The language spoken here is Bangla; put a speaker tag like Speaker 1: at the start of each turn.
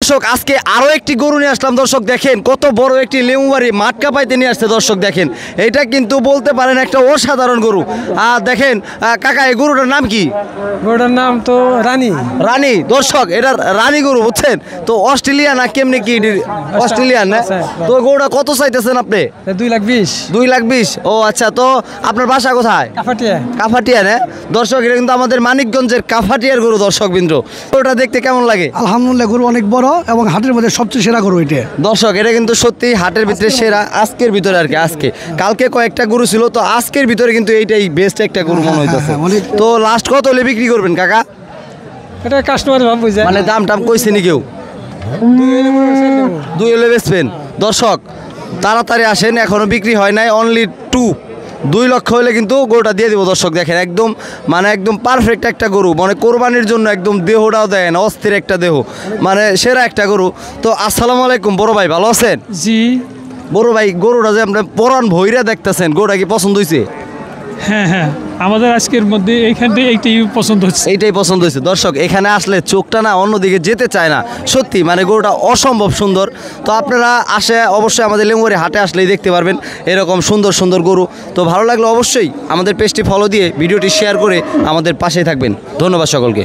Speaker 1: দর্শক আজকে আরো একটি গরু নিয়ে আসলাম। দর্শক দেখেন কত বড় একটি লেউবাড়ি মাটকা পাইতে নিয়ে আসছে। দর্শক দেখেন এটা কিন্তু বলতে পারেন একটা অসাধারণ গরু। আর দেখেন কাকা এই গরুটার নাম কি?
Speaker 2: গরুটার নাম তো রানী।
Speaker 1: রানী। দর্শক এটা রানী গরু বুঝছেন তো, অস্ট্রেলিয়া না কেমনি কি? অস্ট্রেলিয়ান না? তো গরুটা কত চাইতেছেন আপনি?
Speaker 2: 2,20,000।
Speaker 1: 2,20,000। ও আচ্ছা, তো আপনার বাসা কোথায়?
Speaker 2: কাফাটিয়া।
Speaker 1: কাফাটিয়া না? দর্শক এটা কিন্তু আমাদের মানিকগঞ্জের কাফাটিয়ার গরু। দর্শক বিন্দু গরুটা দেখতে কেমন লাগে?
Speaker 3: আলহামদুলিল্লাহ, গরু অনেক বড় এবং হাটের মধ্যে সবচেয়ে সেরা গরু এটা।
Speaker 1: দর্শক এটা কিন্তু সত্যি হাটের ভিতরে সেরা, আজকের ভিতরে আর কি। আজকে কালকে কয়েকটা গরু ছিল, তো আজকের ভিতরে কিন্তু এইটাই বেস্ট একটা গরু মনে হইতেছে। তো লাস্ট কত হলে বিক্রি করবেন কাকা?
Speaker 2: এটা কাস্টমার ভাব বুঝে,
Speaker 1: মানে দাম টাম কইছে নি কেউ? 2 হলে বেচবেন। দর্শক তাড়াতাড়ি আসেন, এখনো বিক্রি হয় নাই, অনলি 2 লক্ষ হলে কিন্তু গরুটা দিয়ে দিব। দর্শক দেখেন একদম মানে একদম পারফেক্ট একটা গরু, মানে কোরবানির জন্য একদম দেহটাও দেয় না, অস্থির একটা দেহ, মানে সেরা একটা গরু। তো আসসালামু আলাইকুম বড় ভাই, ভালো আছেন?
Speaker 2: জি।
Speaker 1: বড় ভাই গরুটা যে আপনার পরান ভৈরা দেখতেছেন, গরুটা কি পছন্দ হয়েছে?
Speaker 2: হ্যাঁ হ্যাঁ, আমাদের আজকের মধ্যে এইখান থেকে এইটাই পছন্দ হচ্ছে।
Speaker 1: এইটাই পছন্দ হয়েছে। দর্শক এখানে আসলে চোখটা না অন্যদিকে যেতে চায় না, সত্যি মানে গরুটা অসম্ভব সুন্দর। তো আপনারা আসে অবশ্যই আমাদের লেঙ্গুয়ারি হাটে আসলেই দেখতে পারবেন এরকম সুন্দর সুন্দর গরু। তো ভালো লাগলে অবশ্যই আমাদের পেজটি ফলো দিয়ে ভিডিওটি শেয়ার করে আমাদের পাশেই থাকবেন। ধন্যবাদ সকলকে।